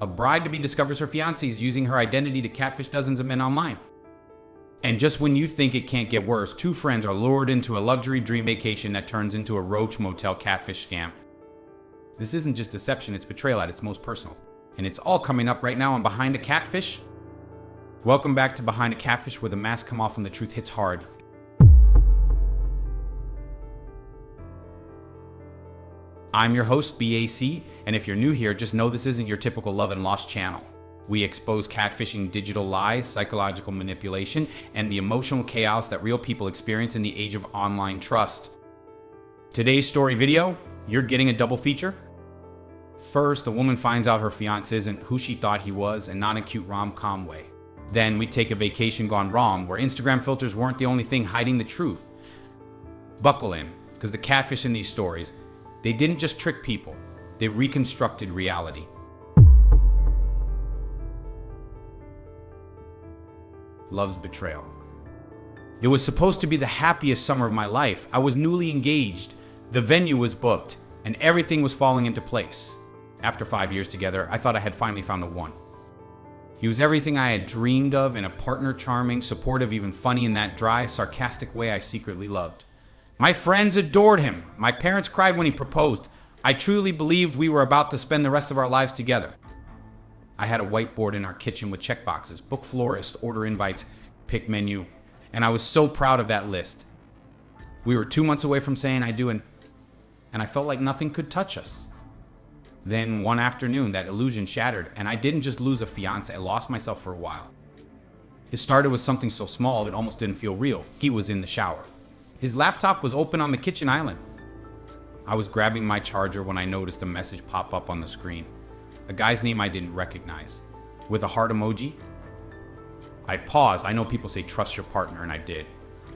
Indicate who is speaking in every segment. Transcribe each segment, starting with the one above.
Speaker 1: A bride-to-be discovers her fiancé is using her identity to catfish dozens of men online. And just when you think it can't get worse, two friends are lured into a luxury dream vacation that turns into a roach motel catfish scam. This isn't just deception, it's betrayal at its most personal. And it's all coming up right now on Behind a Catfish. Welcome back to Behind a Catfish, where the mask come off and the truth hits hard. I'm your host, BaC, and if you're new here, just know this isn't your typical love and lost channel. We expose catfishing, digital lies, psychological manipulation, and the emotional chaos that real people experience in the age of online trust. Today's story video, you're getting a double feature. First, the woman finds out her fiancé isn't who she thought he was, and not in a cute rom-com way. Then we take a vacation gone wrong, where Instagram filters weren't the only thing hiding the truth. Buckle in, because the catfish in these stories, they didn't just trick people, they reconstructed reality. Love's betrayal. It was supposed to be the happiest summer of my life. I was newly engaged, the venue was booked, and everything was falling into place. After 5 years together, I thought I had finally found the one. He was everything I had dreamed of in a partner, charming, supportive, even funny in that dry, sarcastic way I secretly loved. My friends adored him. My parents cried when he proposed. I truly believed we were about to spend the rest of our lives together. I had a whiteboard in our kitchen with checkboxes, book florist, order invites, pick menu, and I was so proud of that list. We were 2 months away from saying I do, and I felt like nothing could touch us. Then one afternoon, that illusion shattered, and I didn't just lose a fiancé, I lost myself for a while. It started with something so small it almost didn't feel real. He was in the shower. His laptop was open on the kitchen island. I was grabbing my charger when I noticed a message pop up on the screen. A guy's name I didn't recognize, with a heart emoji. I paused. I know people say trust your partner, and I did.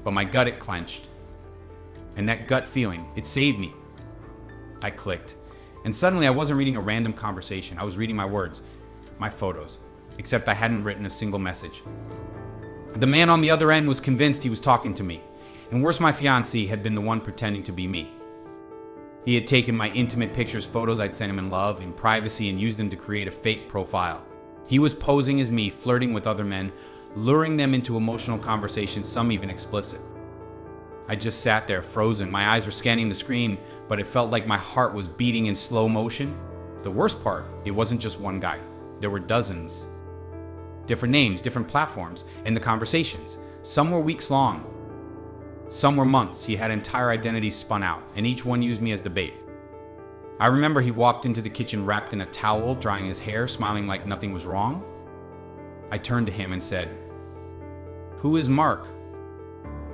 Speaker 1: But my gut, it clenched. And that gut feeling, it saved me. I clicked. And suddenly I wasn't reading a random conversation. I was reading my words, my photos, except I hadn't written a single message. The man on the other end was convinced he was talking to me. And worse, my fiancé had been the one pretending to be me. He had taken my intimate pictures, photos I'd sent him in love, in privacy, and used them to create a fake profile. He was posing as me, flirting with other men, luring them into emotional conversations, some even explicit. I just sat there, frozen. My eyes were scanning the screen, but it felt like my heart was beating in slow motion. The worst part, it wasn't just one guy. There were dozens. Different names, different platforms, and the conversations. Some were weeks long. Some were months. He had entire identities spun out, and each one used me as the bait. I remember he walked into the kitchen wrapped in a towel, drying his hair, smiling like nothing was wrong. I turned to him and said, "Who is Mark?"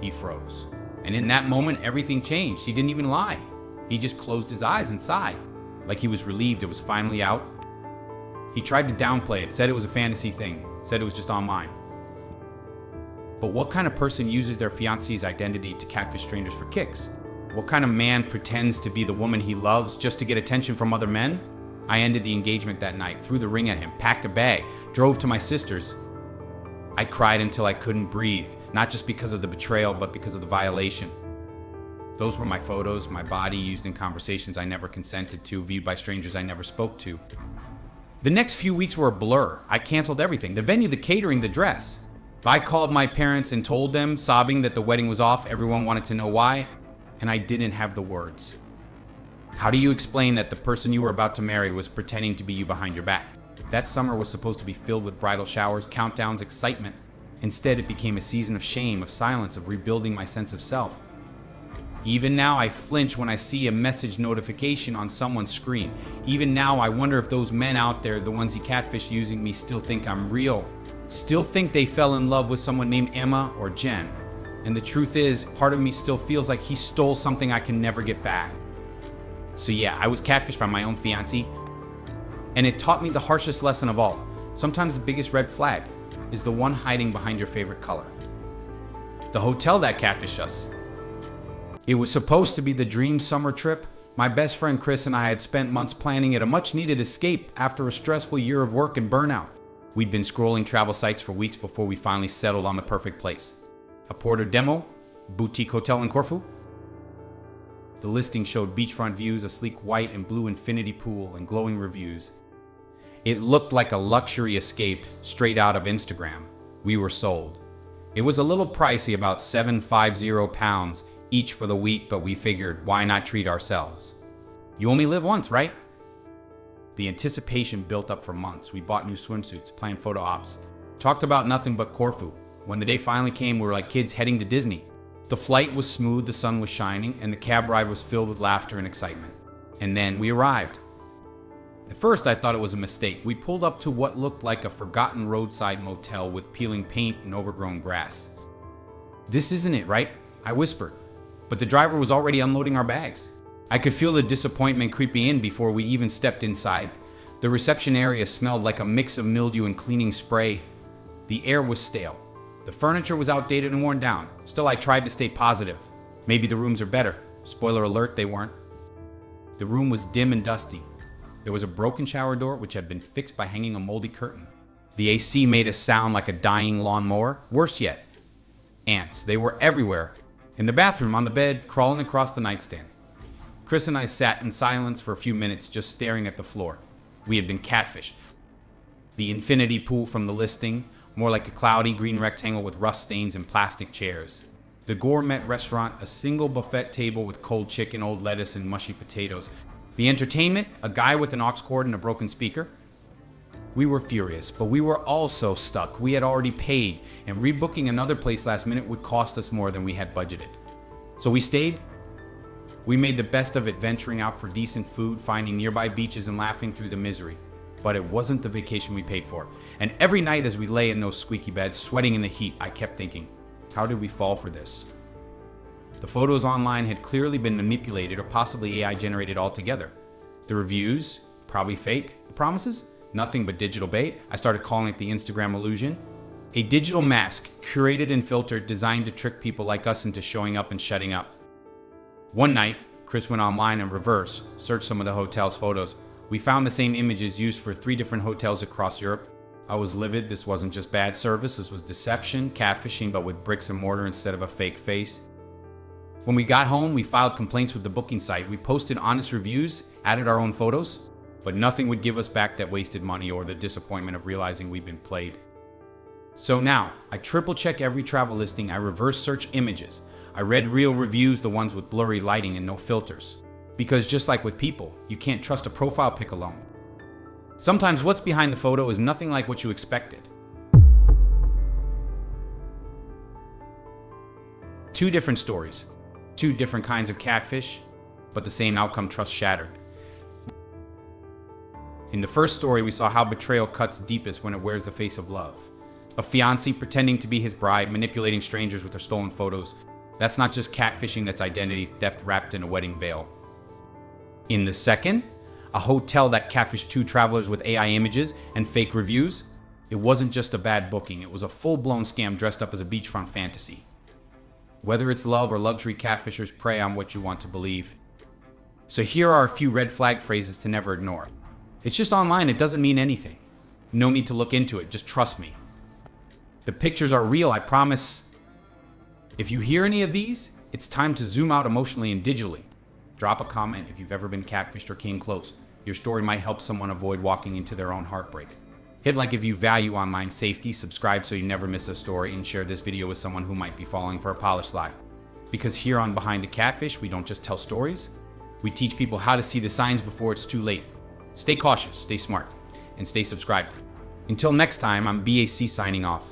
Speaker 1: He froze. And in that moment, everything changed. He didn't even lie. He just closed his eyes and sighed, like he was relieved it was finally out. He tried to downplay it, said it was a fantasy thing, said it was just online. But what kind of person uses their fiancé's identity to catfish strangers for kicks? What kind of man pretends to be the woman he loves just to get attention from other men? I ended the engagement that night, threw the ring at him, packed a bag, drove to my sister's. I cried until I couldn't breathe, not just because of the betrayal, but because of the violation. Those were my photos, my body used in conversations I never consented to, viewed by strangers I never spoke to. The next few weeks were a blur. I canceled everything, the venue, the catering, the dress. I called my parents and told them, sobbing, that the wedding was off. Everyone wanted to know why, and I didn't have the words. How do you explain that the person you were about to marry was pretending to be you behind your back? That summer was supposed to be filled with bridal showers, countdowns, excitement. Instead, it became a season of shame, of silence, of rebuilding my sense of self. Even now, I flinch when I see a message notification on someone's screen. Even now, I wonder if those men out there, the ones he catfished using me, still think I'm real. Still think they fell in love with someone named Emma or Jen. And the truth is, part of me still feels like he stole something I can never get back. So yeah, I was catfished by my own fiancé, and it taught me the harshest lesson of all. Sometimes the biggest red flag is the one hiding behind your favorite color. The hotel that catfished us. It was supposed to be the dream summer trip. My best friend Chris and I had spent months planning it, a much needed escape after a stressful year of work and burnout. We'd been scrolling travel sites for weeks before we finally settled on the perfect place. A Porter Demo, boutique hotel in Corfu. The listing showed beachfront views, a sleek white and blue infinity pool, and glowing reviews. It looked like a luxury escape straight out of Instagram. We were sold. It was a little pricey, about £750 each for the week, but we figured, why not treat ourselves? You only live once, right? The anticipation built up for months. We bought new swimsuits, planned photo ops, talked about nothing but Corfu. When the day finally came, we were like kids heading to Disney. The flight was smooth, the sun was shining, and the cab ride was filled with laughter and excitement. And then we arrived. At first, I thought it was a mistake. We pulled up to what looked like a forgotten roadside motel with peeling paint and overgrown grass. "This isn't it, right?" I whispered. But the driver was already unloading our bags. I could feel the disappointment creeping in before we even stepped inside. The reception area smelled like a mix of mildew and cleaning spray. The air was stale. The furniture was outdated and worn down. Still, I tried to stay positive. Maybe the rooms are better. Spoiler alert, they weren't. The room was dim and dusty. There was a broken shower door which had been fixed by hanging a moldy curtain. The AC made a sound like a dying lawnmower. Worse yet, ants. They were everywhere. In the bathroom, on the bed, crawling across the nightstand. Chris and I sat in silence for a few minutes, just staring at the floor. We had been catfished. The infinity pool from the listing, more like a cloudy green rectangle with rust stains and plastic chairs. The gourmet restaurant, a single buffet table with cold chicken, old lettuce, and mushy potatoes. The entertainment, a guy with an aux cord and a broken speaker. We were furious, but we were also stuck. We had already paid, and rebooking another place last minute would cost us more than we had budgeted. So we stayed. We made the best of it, venturing out for decent food, finding nearby beaches, and laughing through the misery. But it wasn't the vacation we paid for. And every night as we lay in those squeaky beds, sweating in the heat, I kept thinking, how did we fall for this? The photos online had clearly been manipulated or possibly AI generated altogether. The reviews, probably fake. The promises, nothing but digital bait. I started calling it the Instagram illusion. A digital mask, curated and filtered, designed to trick people like us into showing up and shutting up. One night, Chris went online in reverse, searched some of the hotel's photos. We found the same images used for 3 different hotels across Europe. I was livid. This wasn't just bad service, this was deception, catfishing, but with bricks and mortar instead of a fake face. When we got home, we filed complaints with the booking site. We posted honest reviews, added our own photos, but nothing would give us back that wasted money or the disappointment of realizing we'd been played. So now, I triple check every travel listing, I reverse search images. I read real reviews, the ones with blurry lighting and no filters. Because just like with people, you can't trust a profile pic alone. Sometimes what's behind the photo is nothing like what you expected. 2 different stories, 2 different kinds of catfish, but the same outcome: trust shattered. In the first story, we saw how betrayal cuts deepest when it wears the face of love. A fiancé pretending to be his bride, manipulating strangers with her stolen photos. That's not just catfishing, that's identity theft wrapped in a wedding veil. In the second, a hotel that catfished 2 travelers with AI images and fake reviews. It wasn't just a bad booking, it was a full-blown scam dressed up as a beachfront fantasy. Whether it's love or luxury, catfishers prey on what you want to believe. So here are a few red flag phrases to never ignore. It's just online, it doesn't mean anything. No need to look into it, just trust me. The pictures are real, I promise. If you hear any of these, it's time to zoom out emotionally and digitally. Drop a comment if you've ever been catfished or came close. Your story might help someone avoid walking into their own heartbreak. Hit like if you value online safety, subscribe so you never miss a story, and share this video with someone who might be falling for a polished lie. Because here on Behind the Catfish, we don't just tell stories, we teach people how to see the signs before it's too late. Stay cautious, stay smart, and stay subscribed. Until next time, I'm BaC signing off.